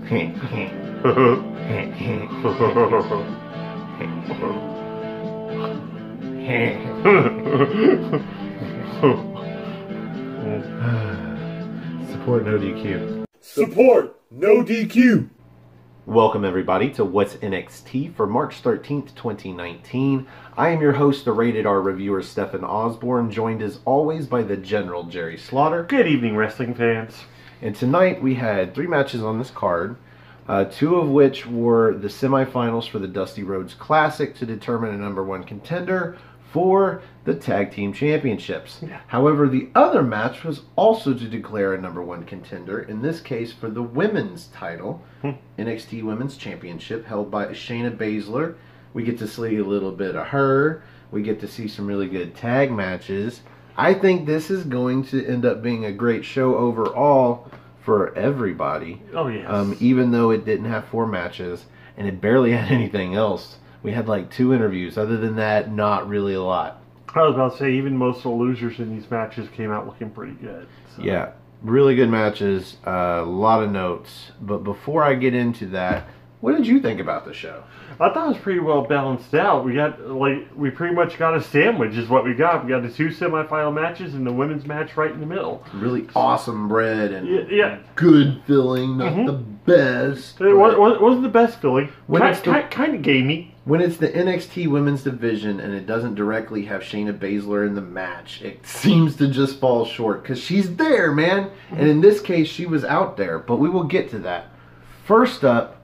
Support no DQ. Support no DQ. Welcome everybody to What's NXT for March 13th, 2019. I am your host, the Rated R reviewer Stephen Osborne, joined as always by the General Jerry Slaughter. Good evening, wrestling fans. And tonight we had 3 matches on this card, 2 of which were the semifinals for the Dusty Rhodes Classic to determine a #1 contender for the Tag Team Championships. Yeah. However, the other match was also to declare a #1 contender, in this case for the women's title, NXT Women's Championship, held by Shayna Baszler. We get to see a little bit of her. We get to see some really good tag matches. I think this is going to end up being a great show overall for everybody. Oh, yes. Even though it didn't have 4 matches, and it barely had anything else. We had like 2 interviews. Other than that, not really a lot. I was about to say, even most of the losers in these matches came out looking pretty good. So. Yeah, really good matches. A lot of notes. But before I get into that, what did you think about the show? I thought it was pretty well balanced out. We pretty much got a sandwich is what we got. We got the 2 semifinal matches and the women's match right in the middle. Really awesome bread and good filling, not the best. It wasn't the best filling. Kind of gamey. When it's the NXT women's division and it doesn't directly have Shayna Baszler in the match, it seems to just fall short because she's there, man. And in this case, she was out there, but we will get to that. First up,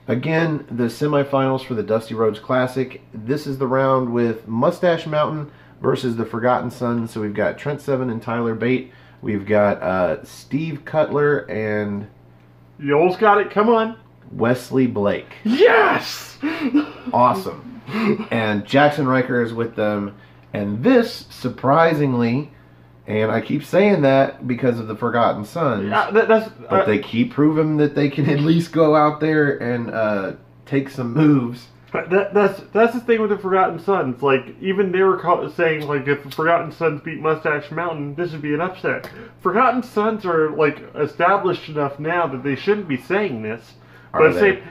again, the semifinals for the Dusty Rhodes Classic. This is the round with Mustache Mountain versus the Forgotten Sons. So we've got Trent Seven and Tyler Bate. We've got Steve Cutler and... You almost got it. Come on. Wesley Blake. Yes! Awesome. And Jackson Riker is with them. And this, surprisingly, and I keep saying that because of the Forgotten Sons, but they keep proving that they can at least go out there and take some moves. That's the thing with the Forgotten Sons. Like, even they were saying, like, if the Forgotten Sons beat Mustache Mountain, this would be an upset. Forgotten Sons are, like, established enough now that they shouldn't be saying this. Are they?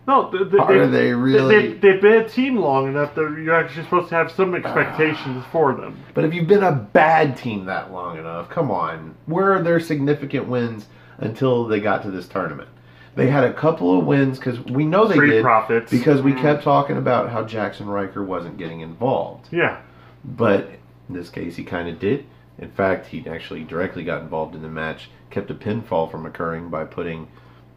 Are they really? They've been a team long enough that you're actually supposed to have some expectations for them. But if you've been a bad team that long enough, come on. Where are their significant wins until they got to this tournament? They had a couple of wins because we know they did. Profits. Because we kept talking about how Jackson Riker wasn't getting involved. Yeah. But in this case, he kind of did. In fact, he actually directly got involved in the match, kept a pinfall from occurring by putting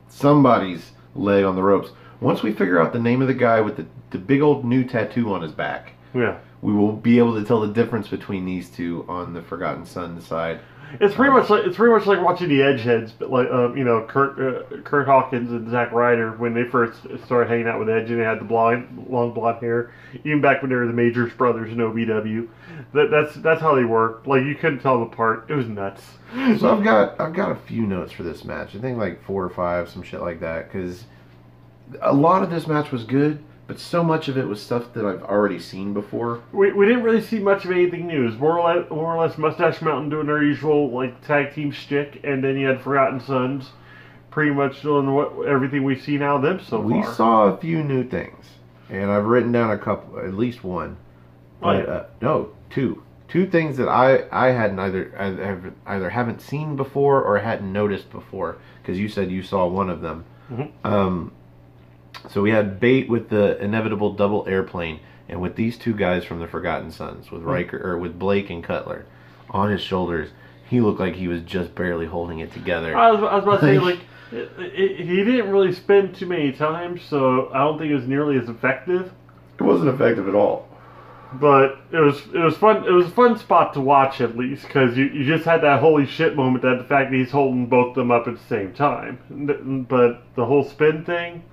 somebody's leg on the ropes. Once we figure out the name of the guy with the big old new tattoo on his back, we will be able to tell the difference between these two on the Forgotten Sons side. It's pretty much like watching the Edgeheads, but like Kurt Hawkins and Zack Ryder when they first started hanging out with Edge and they had the long blonde hair, even back when they were the Majors brothers in OVW. That's how they worked. Like, you couldn't tell them apart. It was nuts. So I've got a few notes for this match. I think like 4 or 5, some shit like that, because a lot of this match was good, but so much of it was stuff that I've already seen before. We didn't really see much of anything new. It was more or less Mustache Mountain doing their usual like tag team shtick, and then you had Forgotten Sons pretty much doing everything we've seen out of them so far. We saw a few new things, and I've written down a couple, at least one. But, no, 2. 2 things that I hadn't either haven't seen before or hadn't noticed before, because you said you saw one of them. So we had Bate with the inevitable double airplane, and with these 2 guys from the Forgotten Sons, with Riker or with Blake and Cutler on his shoulders, he looked like he was just barely holding it together. I was about to say, like, he didn't really spend too many times, so I don't think it was nearly as effective. It wasn't effective at all. But it was fun. It was a fun spot to watch, at least, because you just had that holy shit moment, that the fact that he's holding both of them up at the same time. But the whole spin thing.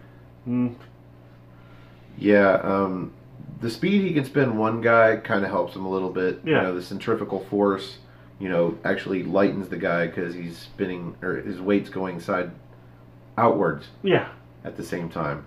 Yeah, the speed he can spin one guy kind of helps him a little bit. Yeah. You know, the centrifugal force, actually lightens the guy because he's spinning, or his weight's going outwards. Yeah. At the same time.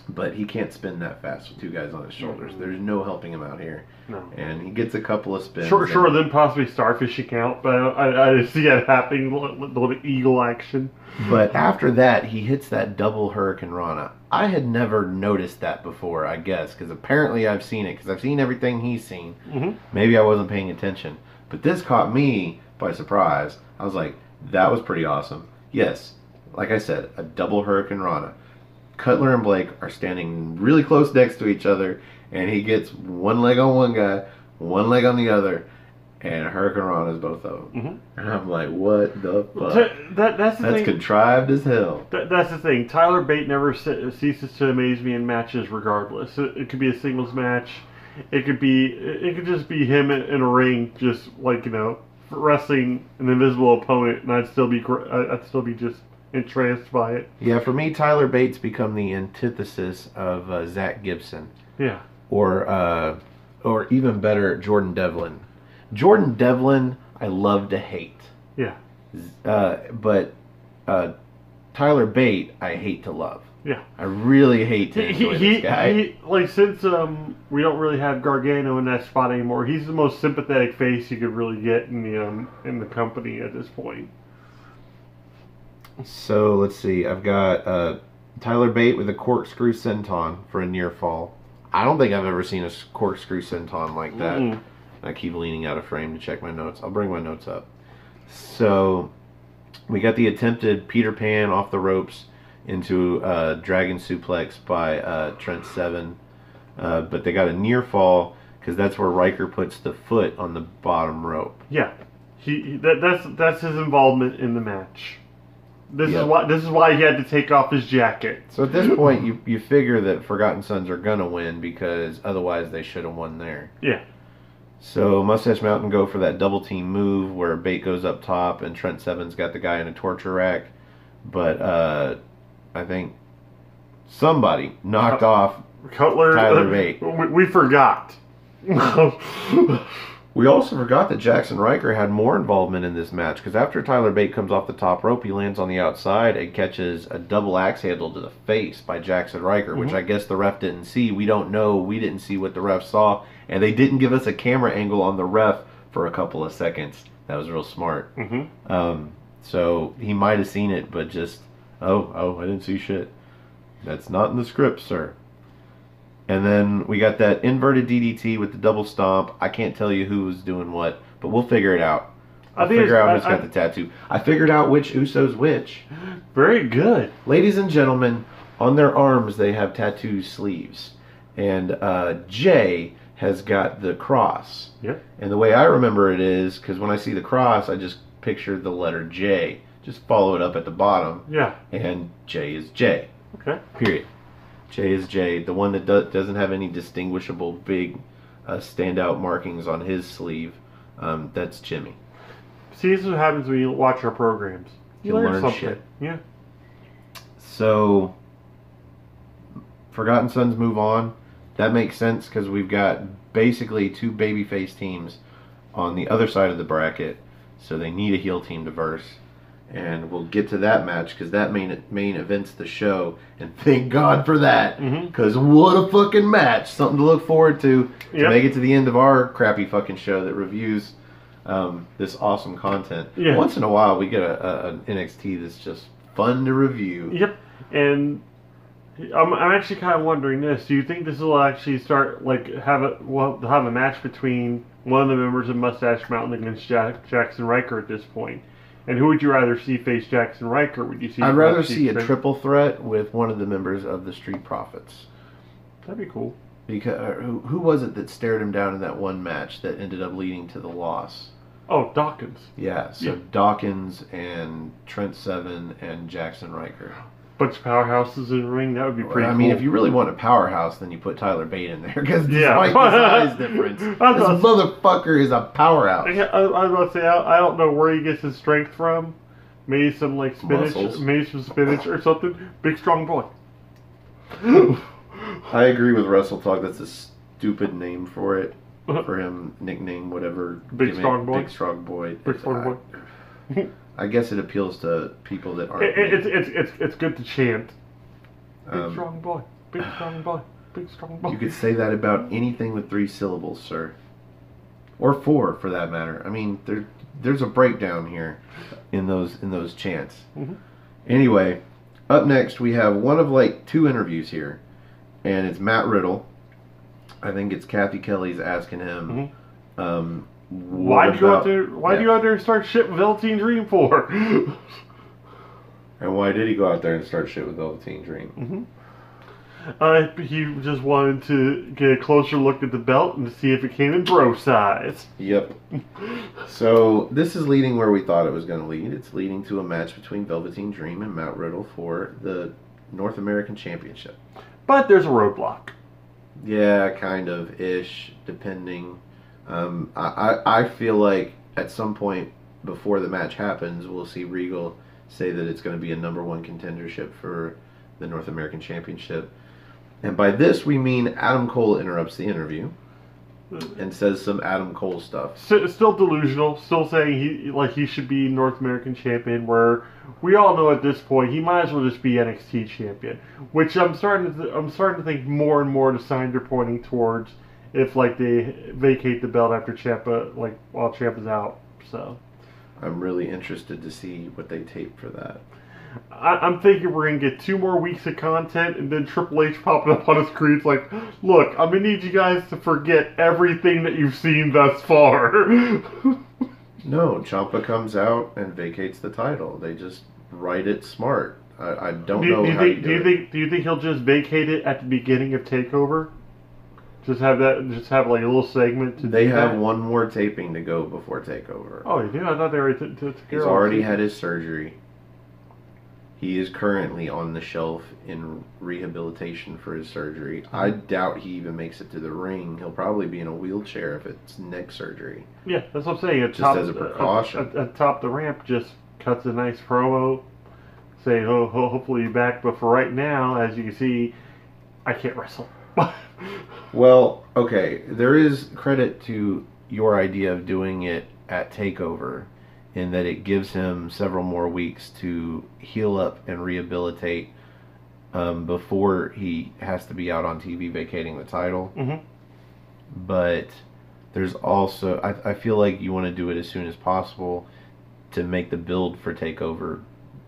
but he can't spin that fast with two guys on his shoulders. Mm-hmm. There's no helping him out here. No. And he gets a couple of spins. Sure, then possibly starfishing out, but I see that happening, a little eagle action. But after that, he hits that double Hurricane Rana. I had never noticed that before, I guess, because apparently I've seen it, because I've seen everything he's seen. Mm-hmm. Maybe I wasn't paying attention. But this caught me by surprise. I was like, that was pretty awesome. Yes, like I said, a double Hurricane Rana. Cutler and Blake are standing really close next to each other, and he gets one leg on one guy, one leg on the other, and Hurricane Rana is both of them. Mm-hmm. And I'm like, what the fuck? That's the thing. Contrived as hell. That's the thing. Tyler Bate never ceases to amaze me in matches regardless. It could be a singles match. It could just be him in a ring, just like, wrestling an invisible opponent, and I'd still be just entranced by it. Yeah, for me, Tyler Bates become the antithesis of Zach Gibson. Yeah. Or even better, Jordan Devlin. Jordan Devlin, I love to hate. Yeah. But Tyler Bate, I hate to love. Yeah. I really hate to enjoy this guy. Since we don't really have Gargano in that spot anymore, he's the most sympathetic face you could really get in the company at this point. So let's see. I've got Tyler Bate with a corkscrew senton for a near fall. I don't think I've ever seen a corkscrew senton like that. Mm-mm. I keep leaning out of frame to check my notes. I'll bring my notes up. So we got the attempted Peter Pan off the ropes into Dragon Suplex by Trent Seven. But they got a near fall because that's where Riker puts the foot on the bottom rope. Yeah. That's his involvement in the match. This is why he had to take off his jacket. So at this point, you figure that Forgotten Sons are gonna win because otherwise they should have won there. Yeah. So Mustache Mountain go for that double team move where Bate goes up top and Trent Seven's got the guy in a torture rack, but I think somebody knocked off Cutler. Tyler Bate. We forgot. We also forgot that Jackson Riker had more involvement in this match because after Tyler Bate comes off the top rope, he lands on the outside and catches a double axe handle to the face by Jackson Riker, which I guess the ref didn't see. We don't know. We didn't see what the ref saw, and they didn't give us a camera angle on the ref for a couple of seconds. That was real smart. So he might have seen it, but just, oh, I didn't see shit. That's not in the script, sir. And then we got that inverted DDT with the double stomp. I can't tell you who was doing what, but we'll figure it out. I'll figure out who's got the tattoo. I figured out which Uso's which. Very good. Ladies and gentlemen, on their arms they have tattoo sleeves. And Jay has got the cross. Yep. And the way I remember it is, because when I see the cross, I just picture the letter J. Just follow it up at the bottom. Yeah. And J is J. Okay. Period. J is J, the one that doesn't have any distinguishable big standout markings on his sleeve. That's Jimmy. See, this is what happens when you watch our programs. You learn something. Shit. Yeah. So, Forgotten Sons move on. That makes sense because we've got basically two babyface teams on the other side of the bracket, so they need a heel team to verse. And we'll get to that match because that main events the show, and thank God for that because what a fucking match! Something to look forward to make it to the end of our crappy fucking show that reviews this awesome content. Yeah. Once in a while, we get an NXT that's just fun to review. Yep, and I'm actually kind of wondering this. Do you think this will actually start have a match between one of the members of Mustache Mountain against Jackson Riker at this point? And who would you rather see face Jackson Riker? Would you see? I'd rather see a triple threat with one of the members of the Street Profits. That'd be cool. Because who was it that stared him down in that one match that ended up leading to the loss? Oh, Dawkins. Yeah, so Dawkins and Trent Seven and Jackson Riker. Bunch of powerhouses in the ring. That would be pretty cool. I mean, if you really want a powerhouse, then you put Tyler Bate in there. Because despite his size difference, this motherfucker is a powerhouse. I was about to say, I don't know where he gets his strength from. Maybe some spinach. Muscles. Maybe some spinach or something. Big, strong boy. I agree with Wrestle Talk. That's a stupid name for it. For him, nickname, whatever. Big, strong boy. Big, strong boy. Big, strong boy. I guess it appeals to people that aren't. It's good to chant. Big strong boy. Big strong boy. Big strong boy. You could say that about anything with 3 syllables, sir. Or 4, for that matter. I mean, there's a breakdown here in those chants. Mm-hmm. Anyway, up next we have one of like 2 interviews here, and it's Matt Riddle. I think it's Kathy Kelly's asking him, why do you go out there? Why do you go out there and start shit with Velveteen Dream for? And why did he go out there and start shit with Velveteen Dream? He just wanted to get a closer look at the belt and to see if it came in bro size. Yep. So this is leading where we thought it was going to lead. It's leading to a match between Velveteen Dream and Matt Riddle for the North American Championship. But there's a roadblock. Yeah, kind of ish, depending. I feel like at some point before the match happens, we'll see Regal say that it's going to be a #1 contendership for the North American Championship. And by this we mean Adam Cole interrupts the interview and says some Adam Cole stuff. Still delusional, still saying he should be North American champion, where we all know at this point he might as well just be NXT champion. Which I'm starting to think more and more the signs are pointing towards if they vacate the belt after Ciampa, while Ciampa's out. So I'm really interested to see what they tape for that. I'm thinking we're going to get 2 more weeks of content and then Triple H popping up on the screen. It's like, look, I'm going to need you guys to forget everything that you've seen thus far. No, Ciampa comes out and vacates the title. They just write it smart. I don't know how to do it. Do you think he'll just vacate it at the beginning of TakeOver? Just have like a little segment to They do have that? one more taping to go before TakeOver. Oh, you do? I thought they were to He's already had his surgery. He is currently on the shelf in rehabilitation for his surgery. I doubt he even makes it to the ring. He'll probably be in a wheelchair if it's neck surgery. Yeah, that's what I'm saying. Just as a precaution. Atop the ramp, just cuts a nice promo, saying, hopefully you're back. But for right now, as you can see, I can't wrestle. Well, okay, there is credit to your idea of doing it at TakeOver, in that it gives him several more weeks to heal up and rehabilitate before he has to be out on TV vacating the title. Mm-hmm. But there's also, I feel like you want to do it as soon as possible to make the build for TakeOver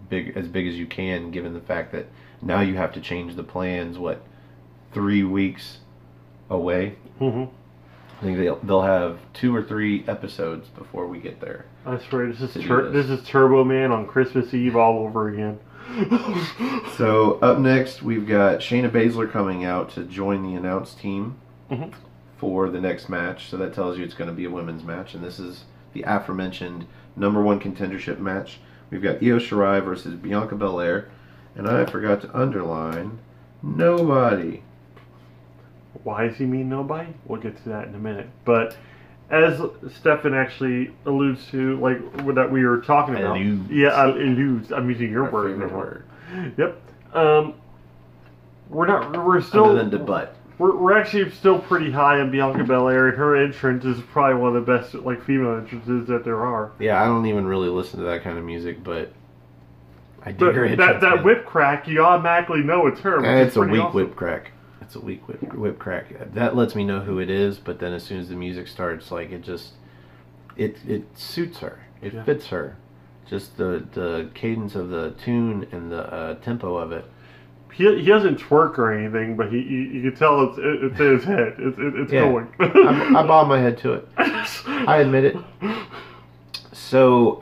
as big as you can, given the fact that now you have to change the plans, 3 weeks away? Mm-hmm. I think they'll have 2 or 3 episodes before we get there. I swear, this is Turbo Man on Christmas Eve all over again. So up next, we've got Shayna Baszler coming out to join the announce team for the next match. So that tells you it's going to be a women's match, and this is the aforementioned #1 contendership match. We've got Io Shirai versus Bianca Belair, and I forgot to underline nobody. Why does he mean nobody? We'll get to that in a minute. But as Stefan actually alludes to, that we were talking about. Alludes. Yeah, alludes. I'm using your word. Favorite word. Yep. We're still. Other than the butt. We're actually still pretty high on Bianca Belair, and her entrance is probably one of the best female entrances that there are. Yeah, I don't even really listen to that kind of music, but I do her entrance. That whip crack, you automatically know it's her. It's a weak whip crack. It's a weak whip crack. That lets me know who it is, but then as soon as the music starts, it suits her. It fits her. Just the cadence of the tune and the tempo of it. He doesn't twerk or anything, but you can tell it's in his head. It's going. I bob my head to it. I admit it. So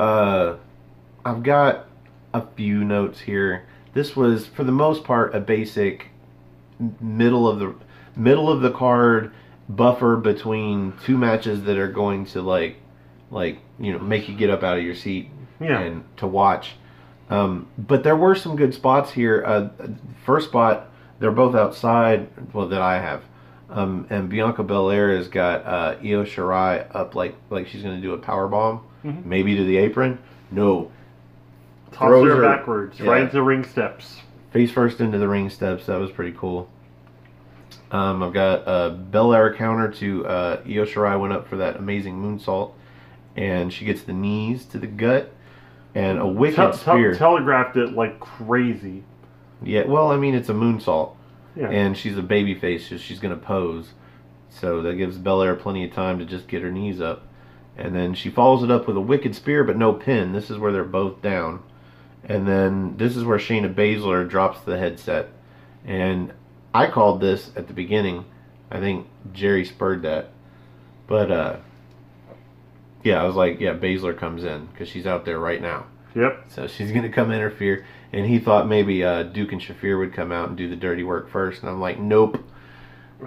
I've got a few notes here. This was, for the most part, a basic middle of the card buffer between 2 matches that are going to make you get up out of your seat and to watch. But there were some good spots here. First spot, they're both outside, that I have. And Bianca Belair has got Io Shirai up like she's going to do a power bomb, maybe to the apron. No. Tosses her backwards, right into the ring steps. Face first into the ring steps. That was pretty cool. I've got a Belair counter to Io Shirai went up for that amazing moonsault, and she gets the knees to the gut, and a wicked spear. Telegraphed it like crazy. Yeah, well, I mean, it's a moonsault. Yeah. And she's a babyface, so she's going to pose. So that gives Belair plenty of time to just get her knees up. And then she follows it up with a wicked spear, but no pin. This is where they're both down. And then this is where Shayna Baszler drops the headset. And I called this at the beginning. I think Jerry spurred that. But, yeah, I was like, yeah, Baszler comes in because she's out there right now. Yep. So she's going to come interfere. And he thought maybe Duke and Shafir would come out and do the dirty work first. And I'm like, nope.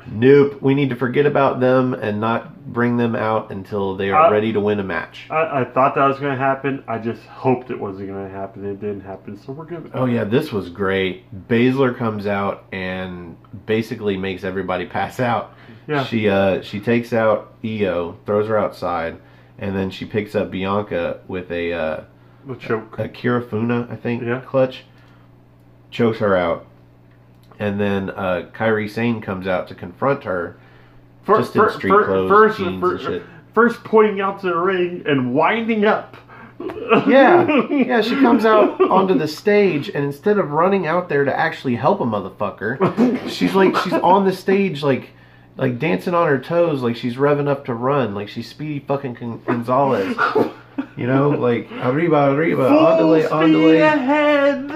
Nope. We need to forget about them and not bring them out until they are ready to win a match. I thought that was going to happen. I just hoped it wasn't going to happen. It didn't happen, so we're good. Oh, yeah, this was great. Baszler comes out and basically makes everybody pass out. Yeah. She takes out Io, throws her outside, and then she picks up Bianca with a choke. A Kirifuna, I think, Yeah. clutch. Chokes her out. And then Kairi Sane comes out to confront her. Just in street clothes, jeans and shit. First pointing out to the ring and winding up. Yeah, she comes out onto the stage, and instead of running out there to actually help a motherfucker, she's on the stage like dancing on her toes, like she's revving up to run, like she's Speedy fucking Gonzalez. You know, like arriba, Full speed ahead.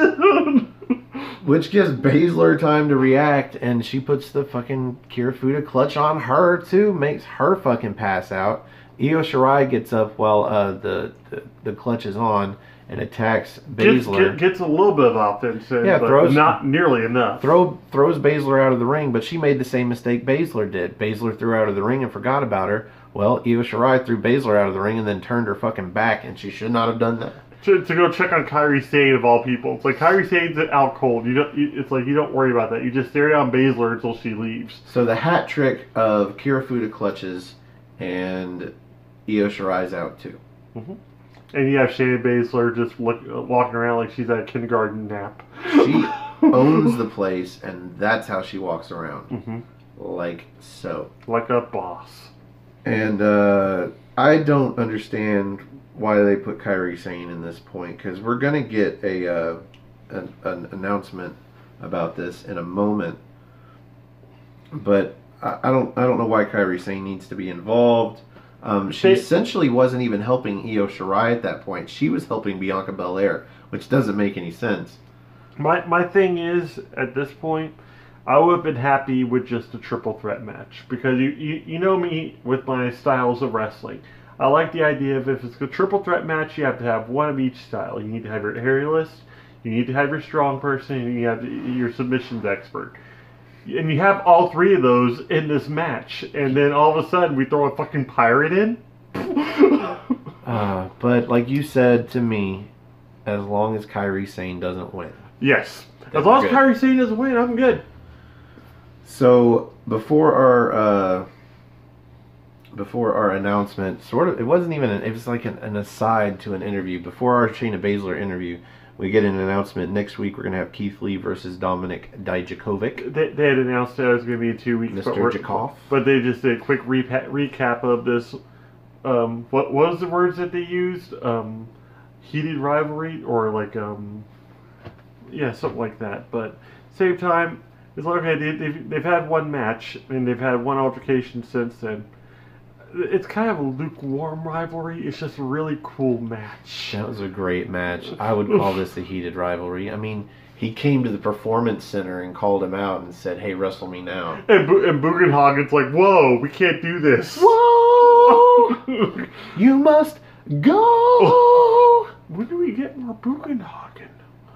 Which gives Baszler time to react, and she puts the fucking Kirifuda clutch on her too, makes her fucking pass out. Io Shirai gets up while the clutch is on and attacks Baszler. Gets a little bit of offense in, yeah, but not nearly enough. Throws Baszler out of the ring, but she made the same mistake Baszler did. Baszler threw her out of the ring and forgot about her. Well, Io Shirai threw Baszler out of the ring and then turned her fucking back, and she should not have done that. To go check on Kairi Sane of all people. It's like Kairi Sane's out cold. It's like you don't worry about that. You just stare down Baszler until she leaves. So the hat trick of Kirifuda clutches and Io Shirai's out too. Mm-hmm. And you have Shayna Baszler just walking around like she's at a kindergarten nap. She owns the place, and that's how she walks around. Mm-hmm. Like so. Like a boss. And I don't understand why they put Kairi Sane in this point, because we're gonna get an announcement about this in a moment. But I don't know why Kairi Sane needs to be involved. She essentially wasn't even helping Io Shirai at that point. She was helping Bianca Belair, which doesn't make any sense. My thing is, at this point, I would have been happy with just a triple threat match, because you know me with my styles of wrestling. I like the idea of if it's a triple threat match, you have to have one of each style. You need to have your aerialist, you need to have your strong person, and you have your submissions expert. And you have all three of those in this match, and then all of a sudden we throw a fucking pirate in? But like you said to me, as long as Kairi Sane doesn't win. Yes. As long as Kairi Sane doesn't win, I'm good. So before our announcement, it wasn't even it was like an aside to an interview. Before our Shayna Baszler interview, we get an announcement. Next week we're going to have Keith Lee versus Dominik Dijakovic. They had announced that it was going to be in 2 weeks. Mr. Jakov. But they just did a quick recap of this. What was the words that they used? Heated rivalry, or like yeah, something like that. But same time, it's like, okay, they've had one match and they've had one altercation since then. It's kind of a lukewarm rivalry. It's just a really cool match. That was a great match. I would call this a heated rivalry. I mean, he came to the Performance Center and called him out and said, "Hey, wrestle me now." And Bugenhagen's like, "Whoa, we can't do this." Whoa! You must go! When do we get more Bugenhagen?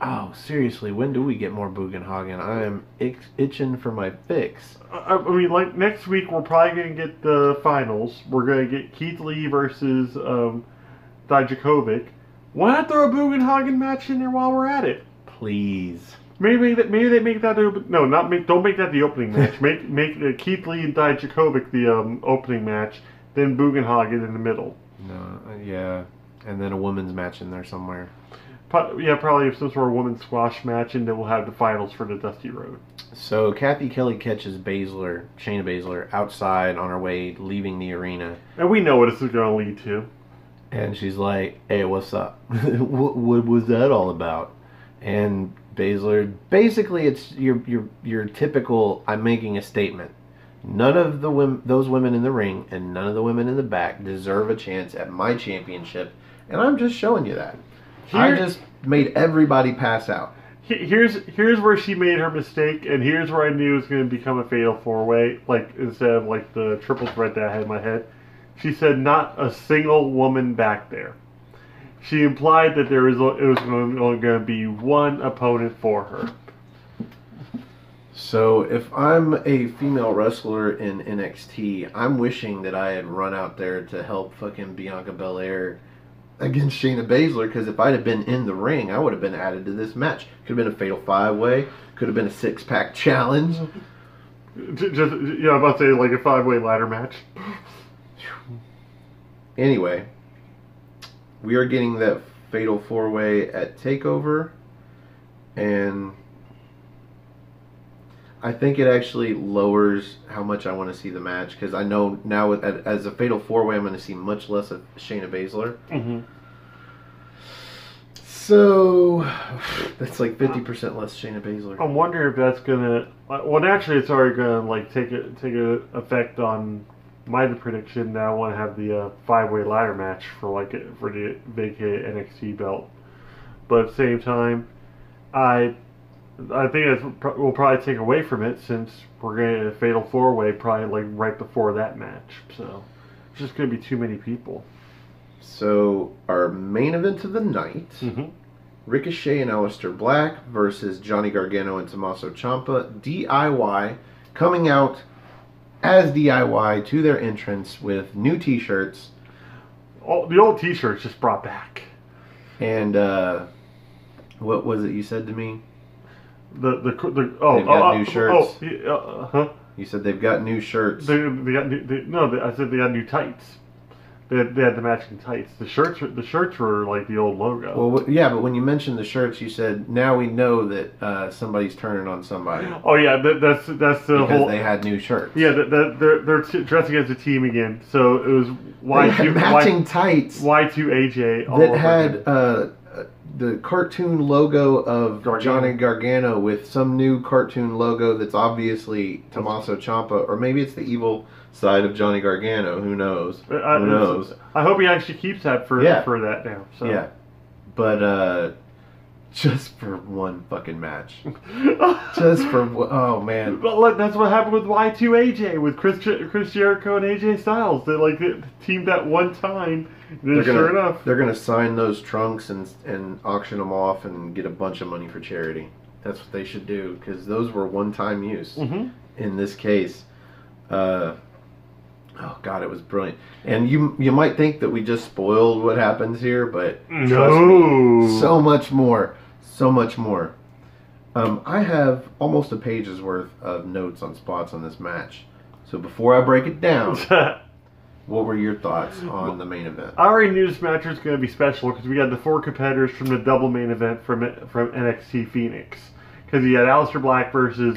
Oh, seriously, when do we get more Bugenhagen? I am itching for my fix. I mean, like, next week we're probably going to get the finals. We're going to get Keith Lee versus Dijakovic. Why not throw a Bugenhagen match in there while we're at it? Please. Maybe they make that don't make that the opening match. make Keith Lee and Dijakovic the opening match, then Bugenhagen in the middle. No, yeah, and then a women's match in there somewhere. Yeah, probably some sort of women's squash match, and then we'll have the finals for the Dusty Road. So Kathy Kelly catches Shayna Baszler, outside on her way leaving the arena. And we know what this is going to lead to. And she's like, "Hey, what's up? What was that all about?" And Baszler. Basically, it's your typical. I'm making a statement. None of those women in the ring and none of the women in the back deserve a chance at my championship, and I'm just showing you that. I just made everybody pass out. Here's where she made her mistake, and here's where I knew it was going to become a fatal 4-way. Like instead of like the triple threat that I had in my head, she said not a single woman back there. She implied that it was only going to be one opponent for her. So if I'm a female wrestler in NXT, I'm wishing that I had run out there to help fucking Bianca Belair against Shayna Baszler, because if I'd have been in the ring, I would have been added to this match. Could have been a fatal 5-way, could have been a 6-pack challenge. I'm about to say like a 5-way ladder match. Anyway, we are getting that fatal 4-way at TakeOver, and I think it actually lowers how much I want to see the match, because I know now as a fatal 4-way I'm going to see much less of Shayna Baszler. Mm-hmm. So that's like 50% less Shayna Baszler. I'm wondering if that's gonna. Well, naturally, it's already gonna like take a effect on my prediction that I want to have the 5-way ladder match for the vacated NXT belt. But at the same time, I think that will probably take away from it, since we're going to get a fatal 4-way probably like right before that match. So it's just going to be too many people. So our main event of the night, Ricochet and Aleister Black versus Johnny Gargano and Tommaso Ciampa, DIY, coming out as DIY to their entrance with new t-shirts. Oh, the old t-shirts just brought back. And what was it you said to me? They've got new shirts. You said they've got new shirts. I said they got new tights. They had the matching tights. The shirts were like the old logo. Well, yeah, but when you mentioned the shirts, you said now we know that somebody's turning on somebody. Oh yeah, that's the because whole. Because they had new shirts. Yeah, they're dressing as a team again. So it was matching tights. Y2AJ that had the cartoon logo of Johnny Gargano with some new cartoon logo that's obviously Tommaso Ciampa, or maybe it's the evil side of Johnny Gargano. Who knows? Who knows? I hope he actually keeps that for that now. So. Yeah, but just for one fucking match, just for oh man. Well, that's what happened with Y2AJ with Chris Jericho and AJ Styles. They teamed that one time. Sure enough, they're gonna sign those trunks and auction them off and get a bunch of money for charity. That's what they should do, because those were one-time use. In this case, oh god, it was brilliant. And you might think that we just spoiled what happens here, but trust me, so much more, so much more. I have almost a page's worth of notes on spots on this match. So before I break it down. What were your thoughts on the main event? I already knew this match was going to be special, because we got the 4 competitors from the double main event from NXT Phoenix. Because you had Aleister Black versus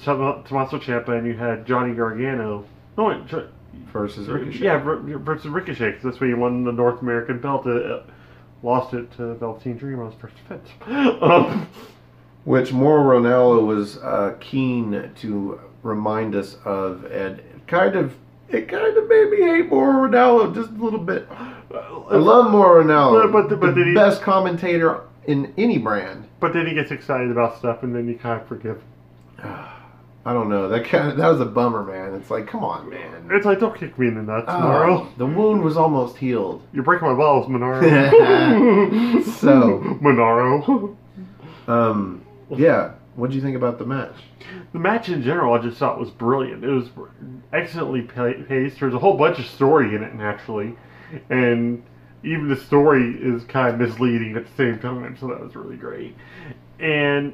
Tommaso Ciampa, and you had Johnny Gargano. Versus Ricochet. Yeah, versus Ricochet, because that's where he won the North American belt. Lost it to Velveteen Dream on his first defense. Which Mauro Ranallo was keen to remind us of, and it kind of made me hate Mauro Ranallo just a little bit. I love Mauro Ranallo, but the best commentator in any brand. But then he gets excited about stuff, and then you kind of forgive him. I don't know. That was a bummer, man. It's like, come on, man. It's like, don't kick me in the nuts, Monaro. The wound was almost healed. You're breaking my balls, Monaro. So, Monaro. Yeah. What did you think about the match? The match in general, I just thought was brilliant. It was excellently paced. There's a whole bunch of story in it, naturally, and even the story is kind of misleading at the same time. So that was really great. And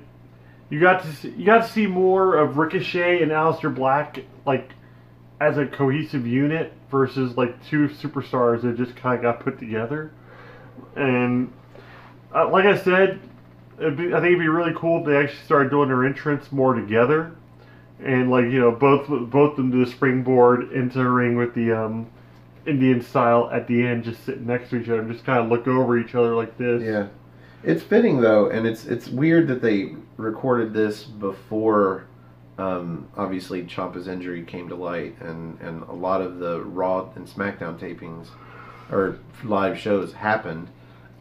you got to see more of Ricochet and Aleister Black like as a cohesive unit versus like two superstars that just kind of got put together. And like I said, I think it'd be really cool if they actually started doing their entrance more together, and like both them do the springboard into the ring with the Indian style at the end, just sitting next to each other and just kind of look over each other like this. Yeah, It's fitting though, and it's weird that they recorded this before. Obviously, Ciampa's injury came to light, and a lot of the Raw and SmackDown tapings or live shows happened.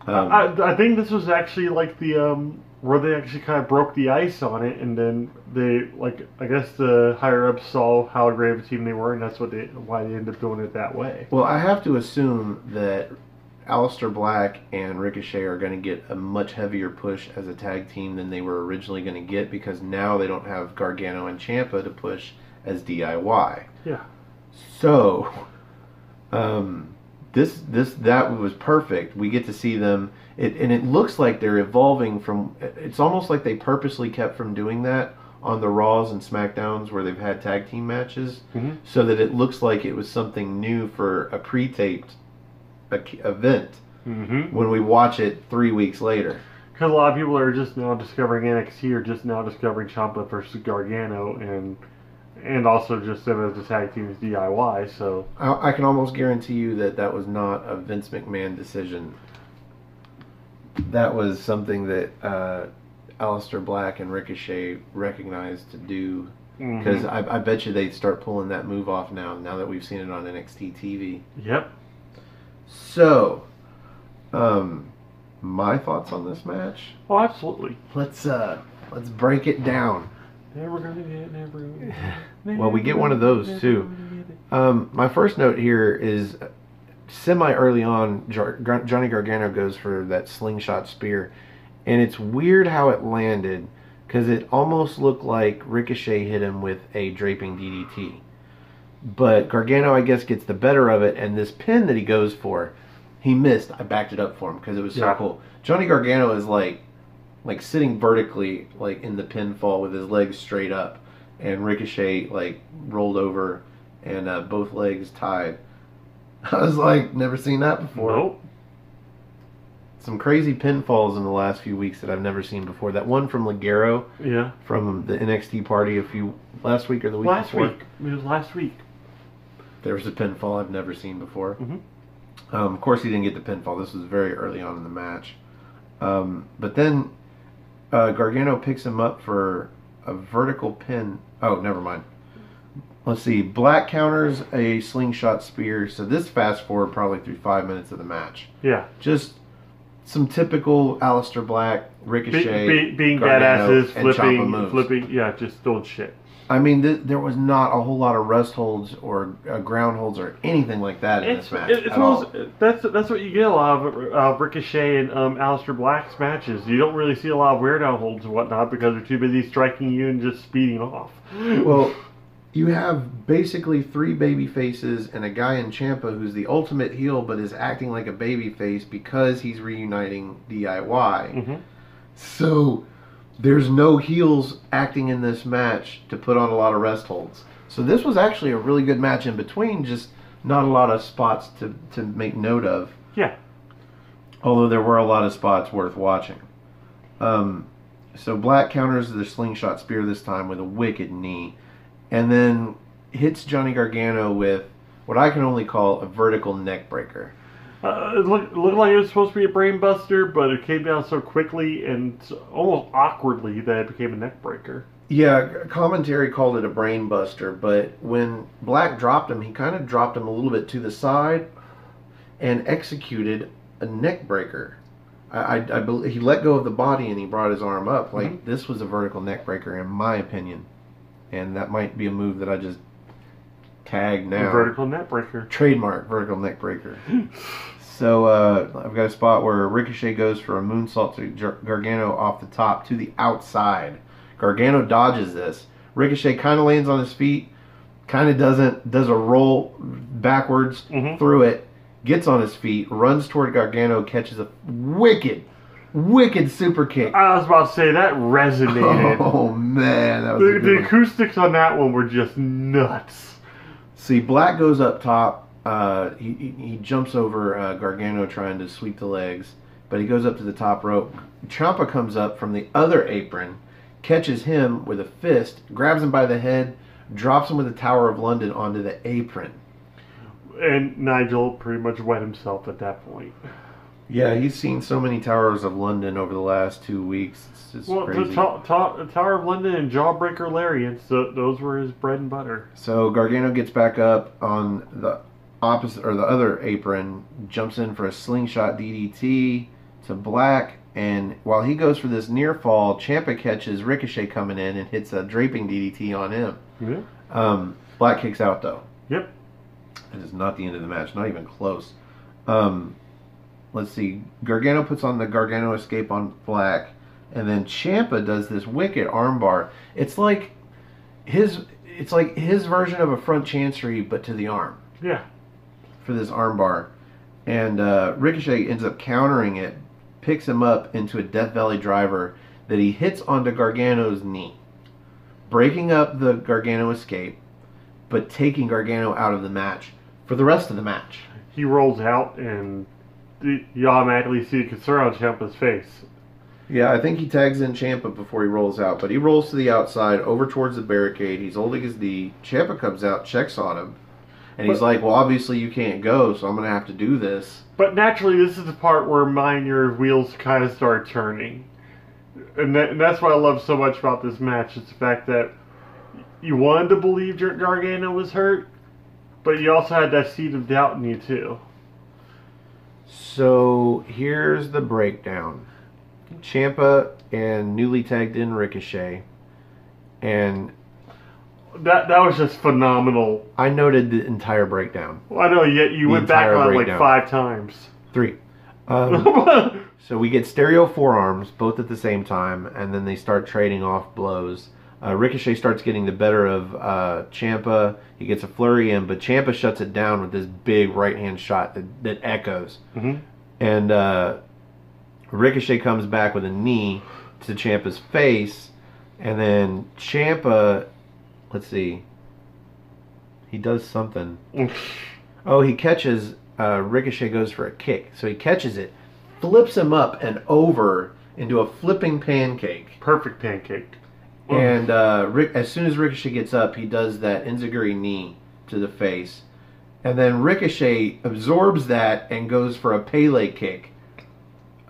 I think this was actually like the where they actually kind of broke the ice on it, and then they I guess the higher ups saw how great of a team they were, and that's why they ended up doing it that way. Well, I have to assume that Aleister Black and Ricochet are going to get a much heavier push as a tag team than they were originally going to get, because now they don't have Gargano and Ciampa to push as DIY. Yeah. So, that was perfect. We get to see them, and it looks like they're evolving from. It's almost like they purposely kept from doing that on the Raws and SmackDowns where they've had tag team matches, so that it looks like it was something new for a pre-taped event when we watch it 3 weeks later. Because a lot of people are just now discovering NXT, or just now discovering Ciampa versus Gargano, and also just them as a tag team as DIY. So I can almost guarantee you that was not a Vince McMahon decision. That was something that Aleister Black and Ricochet recognized to do. Because I bet you they'd start pulling that move off now that we've seen it on NXT TV. Yep. So, my thoughts on this match? Oh, absolutely. Let's break it down. Never gonna get. Well, we get one of those too. My first note here is semi early on. Johnny Gargano goes for that slingshot spear, and it's weird how it landed, because it almost looked like Ricochet hit him with a draping DDT. But Gargano, I guess, gets the better of it, and this pin that he goes for, he missed. I backed it up for him because it was so cool. Johnny Gargano is like sitting vertically, like in the pinfall with his legs straight up, and Ricochet rolled over and both legs tied. I was like, never seen that before. Nope. Some crazy pinfalls in the last few weeks that I've never seen before. That one from Ligero, from the NXT party last week or the week before. It was last week. There was a pinfall I've never seen before. Of course, he didn't get the pinfall. This was very early on in the match. But then Gargano picks him up for a vertical pin. Oh, never mind. Let's see. Black counters a slingshot spear. So this fast forward probably through 5 minutes of the match. Yeah. Just some typical Aleister Black, Ricochet, being Gargano, badasses, flipping, just doing shit. I mean, there was not a whole lot of rest holds or ground holds or anything like that in this match at all. That's what you get a lot of Ricochet and Aleister Black's matches. You don't really see a lot of wear down holds and whatnot because they're too busy striking you and just speeding off. Well, you have basically 3 baby faces and a guy in Ciampa who's the ultimate heel but is acting like a baby face because he's reuniting DIY. So there's no heels acting in this match to put on a lot of rest holds. So this was actually a really good match in between, just not a lot of spots to make note of. Yeah. Although there were a lot of spots worth watching. So Black counters the slingshot spear this time with a wicked knee, and then hits Johnny Gargano with what I can only call a vertical neck breaker. It looked like it was supposed to be a brain buster, but it came down so quickly and almost awkwardly that it became a neck breaker. Yeah, commentary called it a brain buster, but when Black dropped him, he kind of dropped him a little bit to the side and executed a neck breaker. I believe he let go of the body and he brought his arm up. This was a vertical neck breaker in my opinion. And that might be a move that I just tag now. A vertical neck breaker. Trademark vertical neck breaker. So I've got a spot where Ricochet goes for a moonsault to Gargano off the top to the outside. Gargano dodges this. Ricochet kind of lands on his feet, kind of doesn't, does a roll backwards through it, gets on his feet, runs toward Gargano, catches a wicked super kick. I was about to say, that resonated. Oh, man. That was the acoustics on that one were just nuts. See, Black goes up top. He jumps over Gargano trying to sweep the legs, but he goes up to the top rope. Ciampa comes up from the other apron, catches him with a fist, grabs him by the head, drops him with the Tower of London onto the apron. And Nigel pretty much wet himself at that point. Yeah, he's seen so many Towers of London over the last 2 weeks. It's just Well, crazy. Tower of London and Jawbreaker Lariats, those were his bread and butter. So Gargano gets back up on the opposite or the other apron, jumps in for a slingshot DDT to Black, and while he goes for this near fall, Ciampa catches Ricochet coming in and hits a draping DDT on him. Yeah. Black kicks out though. Yep. It is not the end of the match, not even close. Let's see. Gargano puts on the Gargano escape on Black, and then Ciampa does this wicked armbar. It's like his version of a front chancery, but to the arm. Yeah. For this armbar, and Ricochet ends up countering it, picks him up into a Death Valley driver that he hits onto Gargano's knee, breaking up the Gargano escape, but taking Gargano out of the match for the rest of the match. He rolls out, and you automatically see a concern on Ciampa's face. Yeah, I think he tags in Ciampa before he rolls out, but he rolls to the outside, over towards the barricade. He's holding his knee. Ciampa comes out, checks on him, and he's like, well, obviously you can't go, so I'm going to have to do this. But naturally, this is the part where your wheels kind of start turning. And that's what I love so much about this match. It's the fact that you wanted to believe Gargano was hurt, but you also had that seed of doubt in you, too. So here's the breakdown. Ciampa and newly tagged in Ricochet, and that was just phenomenal. I noted the entire breakdown. Well, I know, yet you went back on it like 5 times. 3. So we get stereo forearms both at the same time, and then they start trading off blows. Ricochet starts getting the better of Ciampa. He gets a flurry in, but Ciampa shuts it down with this big right hand shot that echoes. Mm-hmm. And Ricochet comes back with a knee to Ciampa's face, and then Ciampa, let's see, he does something. Oh, he catches, Ricochet goes for a kick. So he catches it, flips him up and over into a flipping pancake. Perfect pancake. And as soon as Ricochet gets up, he does that enziguri knee to the face. And then Ricochet absorbs that and goes for a Pele kick.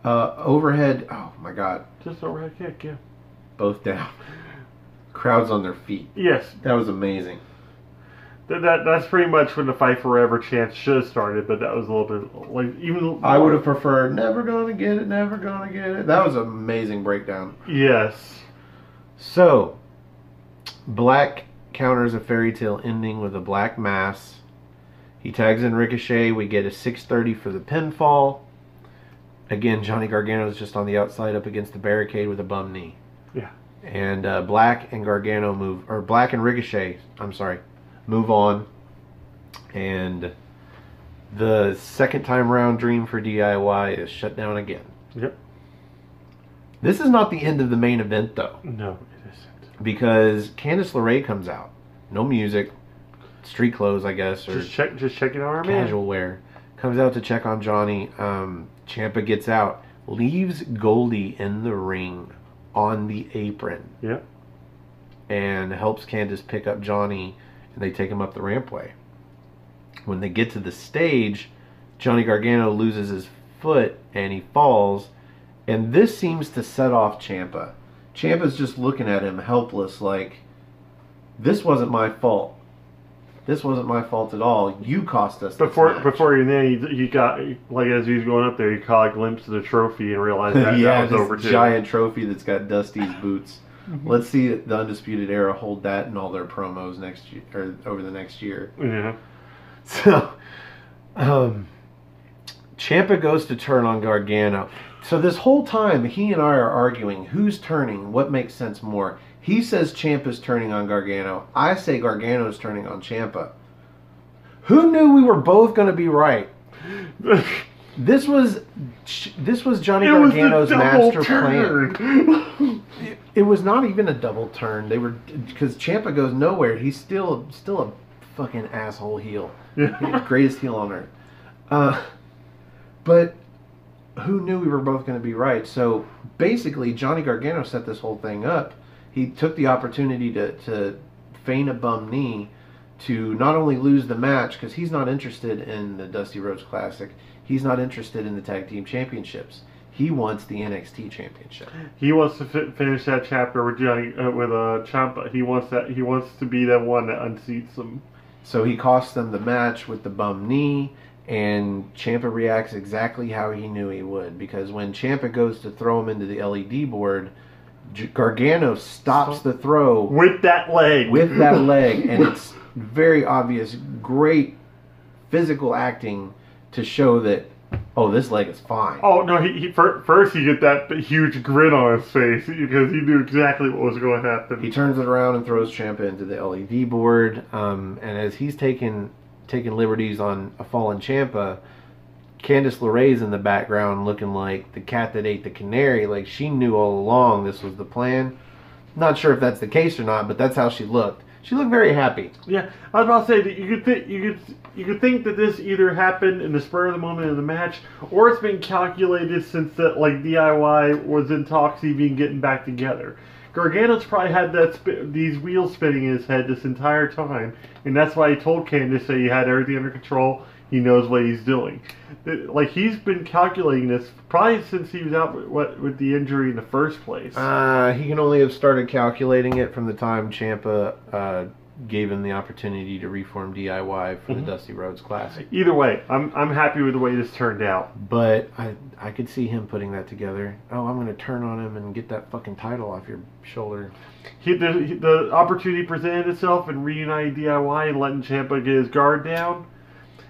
Overhead, oh my god. Just overhead kick, yeah. Both down. Crowds on their feet. Yes. That was amazing. That's pretty much when the Fight Forever chance should have started, but that was a little bit like even. I would have preferred never gonna get it, never gonna get it. That was an amazing breakdown. Yes. So, Black counters a fairy tale ending with a black mass. He tags in Ricochet. We get a 630 for the pinfall. Again, Johnny Gargano is just on the outside up against the barricade with a bum knee. Yeah. And Black and Black and Ricochet, move on. And the second time round dream for DIY is shut down again. Yep. This is not the end of the main event, though. No, it isn't. Because Candice LeRae comes out. No music. Street clothes, I guess. Or just checking on our casual wear. Comes out to check on Johnny. Ciampa gets out. Leaves Goldie in the ring on the apron. Yep. And helps Candice pick up Johnny. And they take him up the rampway. When they get to the stage, Johnny Gargano loses his foot and he falls. And this seems to set off Ciampa. Ciampa's just looking at him helpless like, this wasn't my fault. This wasn't my fault at all. You cost us this match. Before he got, like as he was going up there, he caught a glimpse of the trophy and realized that, yeah, that was over too. Giant trophy that's got Dusty's boots. Let's see the Undisputed Era hold that in all their promos next year, or over the next year. Yeah. So, Ciampa goes to turn on Gargano. So this whole time, he and I are arguing who's turning, what makes sense more. He says Ciampa's turning on Gargano. I say Gargano's turning on Ciampa. Who knew we were both going to be right? This was Johnny Gargano's master plan. It was not even a double turn. They were, because Ciampa goes nowhere. He's still a fucking asshole heel. Yeah. Greatest heel on earth. But who knew we were both going to be right? So basically, Johnny Gargano set this whole thing up. He took the opportunity to feign a bum knee to not only lose the match, because he's not interested in the Dusty Rhodes Classic, he's not interested in the Tag Team Championships. He wants the NXT Championship. He wants to finish that chapter with Johnny with Ciampa. He wants that. He wants to be the one that unseats him. So he costs them the match with the bum knee, and Ciampa reacts exactly how he knew he would, because when Ciampa goes to throw him into the LED board, Gargano stops the throw with that leg. And it's very obvious, great physical acting to show that, oh, this leg is fine. Oh no! First he get that huge grin on his face because he knew exactly what was going to happen. He turns it around and throws Ciampa into the LED board, and as he's taking liberties on a fallen Ciampa, Candice LeRae's in the background looking like the cat that ate the canary. Like, she knew all along this was the plan. Not sure if that's the case or not, but that's how she looked. She looked very happy. Yeah, I was about to say that you could think that this either happened in the spur of the moment of the match, or it's been calculated since that DIY was in talks even getting back together. Gargano's probably had these wheels spinning in his head this entire time, and that's why he told Candice that he had everything under control. He knows what he's doing. He's been calculating this probably since he was out with the injury in the first place. He can only have started calculating it from the time Ciampa gave him the opportunity to reform DIY for the Dusty Rhodes Classic. Either way, I'm happy with the way this turned out. But I could see him putting that together. Oh, I'm going to turn on him and get that fucking title off your shoulder. The opportunity presented itself and reunited DIY and letting Ciampa get his guard down.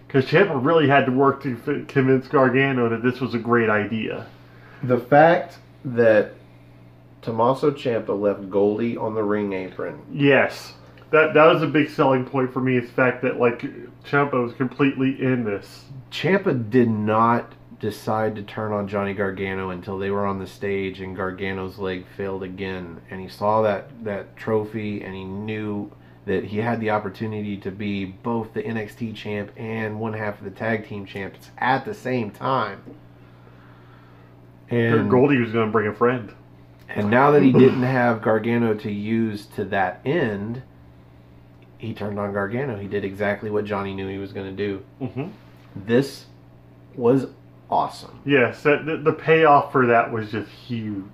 Because Ciampa really had to work to convince Gargano that this was a great idea. The fact that Tommaso Ciampa left Goldie on the ring apron. Yes. That was a big selling point for me, is the fact that Ciampa was completely in this. Ciampa did not decide to turn on Johnny Gargano until they were on the stage and Gargano's leg failed again. And he saw that trophy and he knew that he had the opportunity to be both the NXT champ and one half of the tag team champs at the same time. And Goldie was going to bring a friend. And now that he didn't have Gargano to use to that end, he turned on Gargano. He did exactly what Johnny knew he was going to do. Mm-hmm. This was awesome. Yes, the payoff for that was just huge.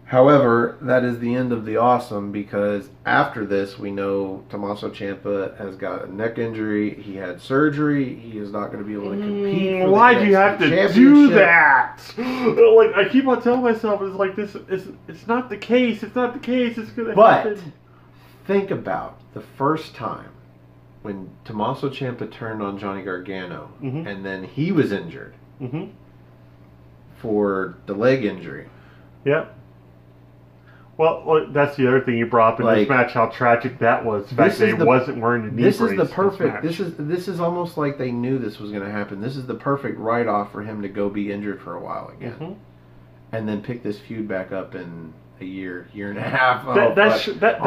However, that is the end of the awesome, because after this, we know Tommaso Ciampa has got a neck injury. He had surgery. He is not going to be able to compete. Why'd you have to do that? I keep on telling myself, it's not the case. It's not the case. It's going to happen. But think about the first time when Tommaso Ciampa turned on Johnny Gargano, and then he was injured for the leg injury. Yep. Well, that's the other thing you brought up in this match, how tragic that was. The fact that he wasn't wearing a knee brace. This is the perfect. This is almost like they knew this was going to happen. This is the perfect write-off for him to go be injured for a while again, and then pick this feud back up in a year and a half on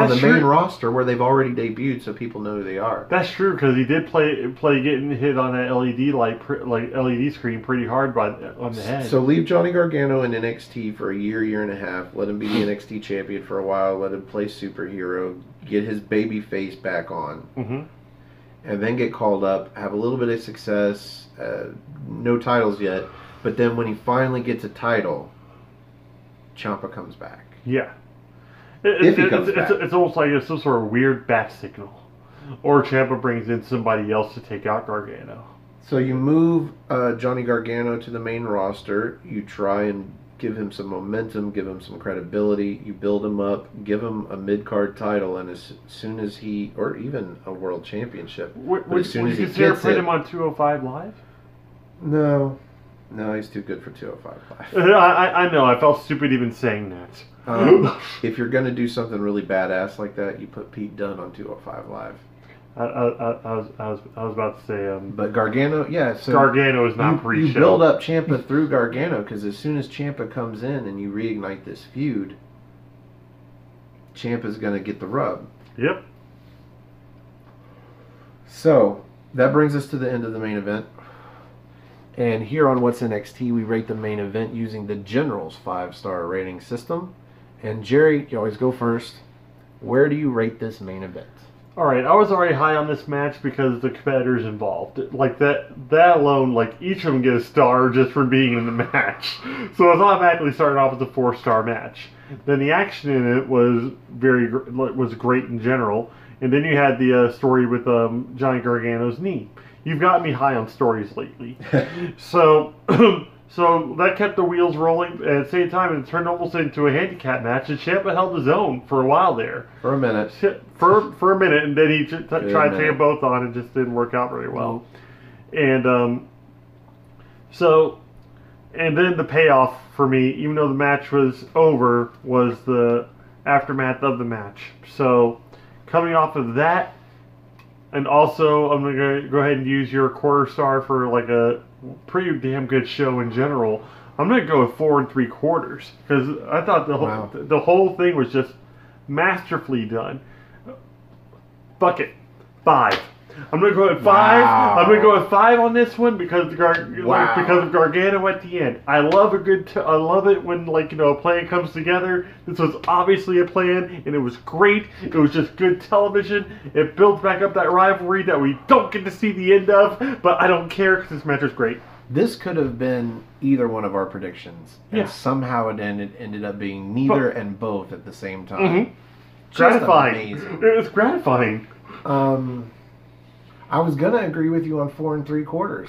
the main roster where they've already debuted, so people know who they are. That's true, because he did play getting hit on that LED LED screen pretty hard on the head. So leave Johnny Gargano in NXT for a year and a half. Let him be the NXT champion for a while. Let him play superhero. Get his baby face back on, and then get called up. Have a little bit of success. No titles yet, but then when he finally gets a title, Ciampa comes back. Yeah. It's almost like it's some sort of weird bat signal. Or Ciampa brings in somebody else to take out Gargano. So you move Johnny Gargano to the main roster. You try and give him some momentum, give him some credibility. You build him up, give him a mid-card title, and as soon as he, or even a world championship, would you consider putting him on 205 Live? No, he's too good for 205 Live. I know. I felt stupid even saying that. If you're going to do something really badass like that, you put Pete Dunne on 205 Live. I was about to say. But Gargano, yeah. So Gargano is not pre-show. You build up Ciampa through Gargano, because as soon as Ciampa comes in and you reignite this feud, Ciampa's going to get the rub. Yep. So that brings us to the end of the main event. And here on What's NXT, we rate the main event using the General's 5-star rating system. And Jerry, you always go first. Where do you rate this main event? All right, I was already high on this match because of the competitors involved. Like that alone, like each of them get a star just for being in the match. So it was automatically starting off as a 4-star match. Then the action in it was was great in general. And then you had the story with Johnny Gargano's knee. You've got me high on stories lately. So so that kept the wheels rolling. At the same time, it turned almost into a handicap match, and Ciampa held his own for a while there. For a minute. For a minute, and then he tried to take them both on, and just didn't work out very well. And and then the payoff for me, even though the match was over, was the aftermath of the match. So coming off of that, and also I'm going to go ahead and use your quarter star for like a pretty damn good show in general. I'm going to go with 4 3/4 because I thought the whole thing was just masterfully done. Fuck it, 5. I'm going to go with 5. Wow. I'm going to go with 5 on this one because because of Gargano at the end. I love I love it when a plan comes together. This was obviously a plan, and it was great. It was just good television. It builds back up that rivalry that we don't get to see the end of, but I don't care because this match was great. This could have been either one of our predictions, and somehow it ended up being neither and both at the same time. Mm-hmm. Gratifying. Amazing. It was gratifying. I was gonna agree with you on 4 3/4.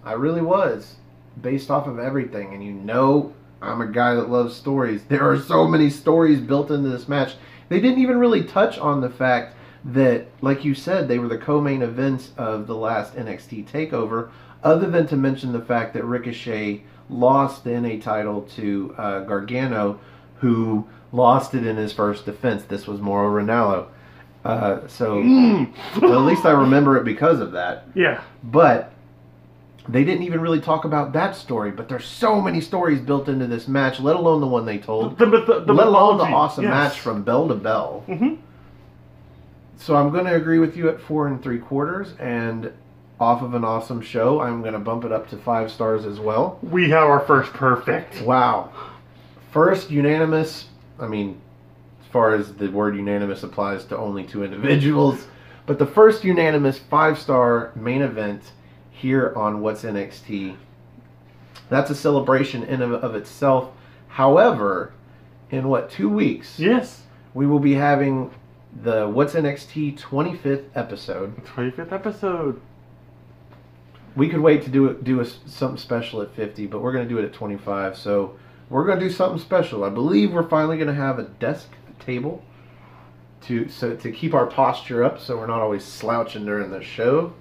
I really was, based off of everything. And I'm a guy that loves stories. There are so many stories built into this match. They didn't even really touch on the fact that, like you said, they were the co-main events of the last NXT takeover, other than to mention the fact that Ricochet lost the NA title to Gargano, who lost it in his first defense. This was Mauro Ranallo. So at least I remember it because of that. Yeah. But they didn't even really talk about that story. But there's so many stories built into this match, let alone the one they told. Let alone the awesome match from bell to bell. Mm-hmm. So I'm going to agree with you at 4 3/4. And off of an awesome show, I'm going to bump it up to 5 stars as well. We have our first perfect. Wow. First unanimous, as far as the word unanimous applies to only 2 individuals, but the first unanimous 5-star main event here on What's NXT. That's a celebration in of itself. However, in 2 weeks? Yes. We will be having the What's NXT 25th episode. 25th episode. We could wait to do something special at 50, but we're going to do it at 25. So we're going to do something special. I believe we're finally going to have a table to keep our posture up, so we're not always slouching during the show.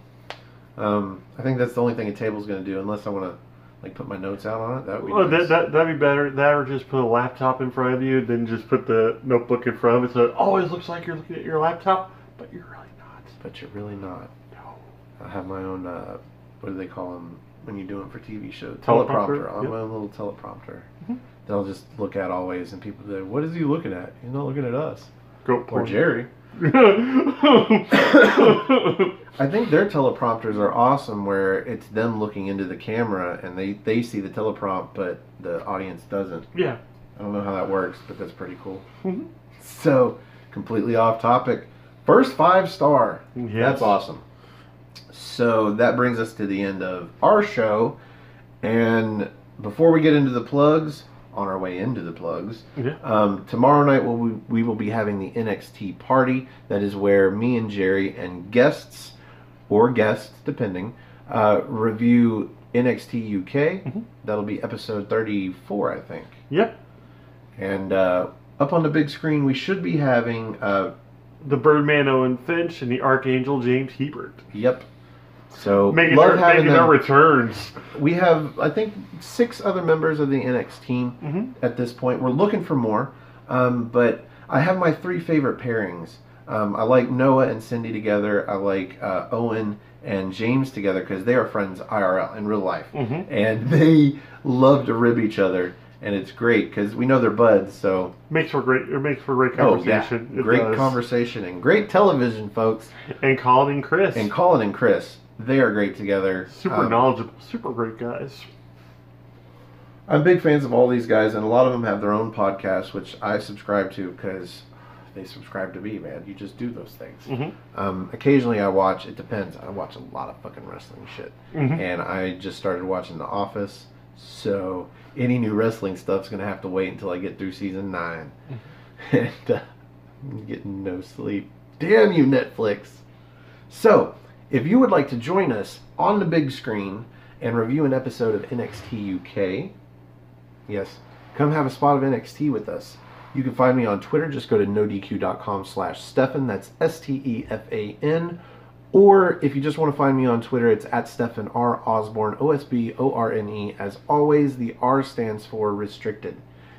I think that's the only thing a table's going to do, unless I want to put my notes out on it. That would be nice. That'd be better. That or just put a laptop in front of you, then just put the notebook in front of it, so it always looks like you're looking at your laptop, but you're really not. But you're really not. No. I have my own. What do they call them when you do them for TV shows? Teleprompter. I have my own little teleprompter. Mm-hmm. That I'll just look at always, and people say, "What is he looking at? He's not looking at us." Or Jerry. I think their teleprompters are awesome, where it's them looking into the camera, and they see the teleprompt, but the audience doesn't. Yeah. I don't know how that works, but that's pretty cool. Mm-hmm. So, completely off topic. First 5-star. Yes. That's awesome. So that brings us to the end of our show. And before we get into the plugs, on our way into the plugs, tomorrow night we will be having the NXT party. That is where me and Jerry and guests, depending, review NXT UK. Mm-hmm. That'll be episode 34, I think. Yep. And up on the big screen, we should be having the Birdman Owen Finch and the Archangel James Hebert. Yep. So making their returns. We have, I think, 6 other members of the NXT team at this point. We're looking for more, but I have my 3 favorite pairings. I like Noah and Cindy together. I like Owen and James together because they are friends IRL in real life, and they love to rib each other. And it's great because we know they're buds, so it makes for great conversation. Oh, yeah. Great conversation and great television, folks. And Colin and Chris. They are great together. Super knowledgeable, super great guys. I'm big fans of all these guys, and a lot of them have their own podcasts, which I subscribe to because they subscribe to me, man. You just do those things. Mm-hmm. Occasionally I watch, it depends. I watch a lot of fucking wrestling shit. Mm-hmm. And I just started watching The Office, so any new wrestling stuff's going to have to wait until I get through season 9. Mm-hmm. And I'm getting no sleep. Damn you, Netflix. So, if you would like to join us on the big screen and review an episode of NXT UK, yes, come have a spot of NXT with us. You can find me on Twitter. Just go to nodq.com/Stefan. That's STEFAN. Or if you just want to find me on Twitter, it's at Stefan R. Osborne, OSBORNE. As always, the R stands for restricted.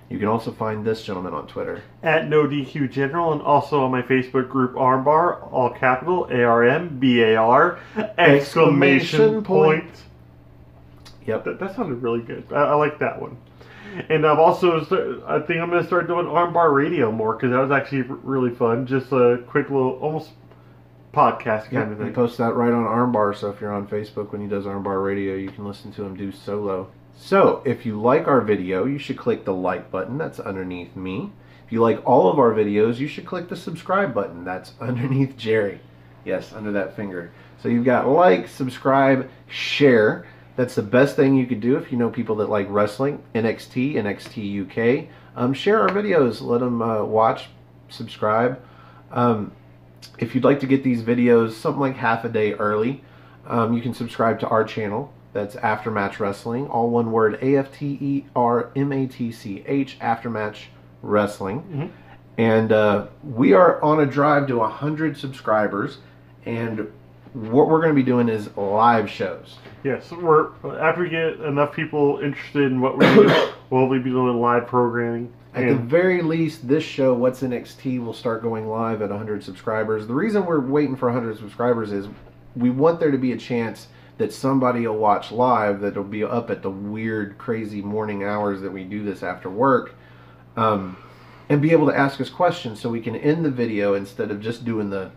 You can also find this gentleman on Twitter at NoDQ General, and also on my Facebook group Armbar, all capital ARMBAR exclamation point. Yep, that sounded really good. I like that one. And I've also, I think I'm going to start doing Armbar Radio more, because that was actually really fun. Just a quick little, almost podcast kind of thing. He posts that right on Armbar, so if you're on Facebook when he does Armbar Radio, you can listen to him do solo. So, if you like our video, you should click the like button. That's underneath me. If you like all of our videos, you should click the subscribe button. That's underneath Jerry. Yes, under that finger. So you've got like, subscribe, share. That's the best thing you could do if you know people that like wrestling, NXT, NXT UK. Share our videos. Let them watch, subscribe. If you'd like to get these videos something like half a day early, you can subscribe to our channel. That's Aftermatch Wrestling. All one word, AFTERMATCH, Aftermatch Wrestling. Mm-hmm. And we are on a drive to 100 subscribers. And what we're going to be doing is live shows. Yes, after we get enough people interested in what we do, we'll be doing live programming. At the very least, this show, What's NXT, will start going live at 100 subscribers. The reason we're waiting for 100 subscribers is we want there to be a chance that somebody will watch live, that'll be up at the weird, crazy morning hours that we do this after work, and be able to ask us questions so we can end the video instead of just doing the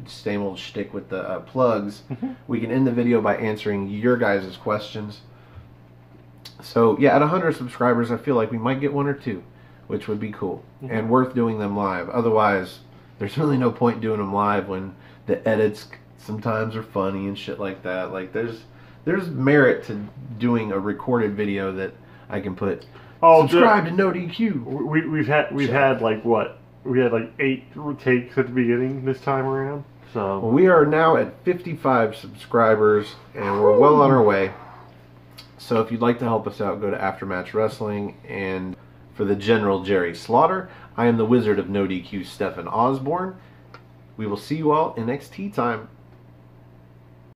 same old shtick with the plugs. Mm-hmm. We can end the video by answering your guys' questions. So yeah, at 100 subscribers, I feel like we might get 1 or 2, which would be cool. Mm-hmm. And worth doing them live. Otherwise, there's really no point doing them live when the edits sometimes are funny and shit like that. Like there's merit to doing a recorded video that I can put. Subscribe to NoDQ. We've had like what? We had like 8 takes at the beginning this time around. So we are now at 55 subscribers, and we're well on our way. So if you'd like to help us out, go to Aftermatch Wrestling. And for the General Jerry Slaughter, I am the Wizard of NoDQ, Stefan Osborne. We will see you all in NXT time.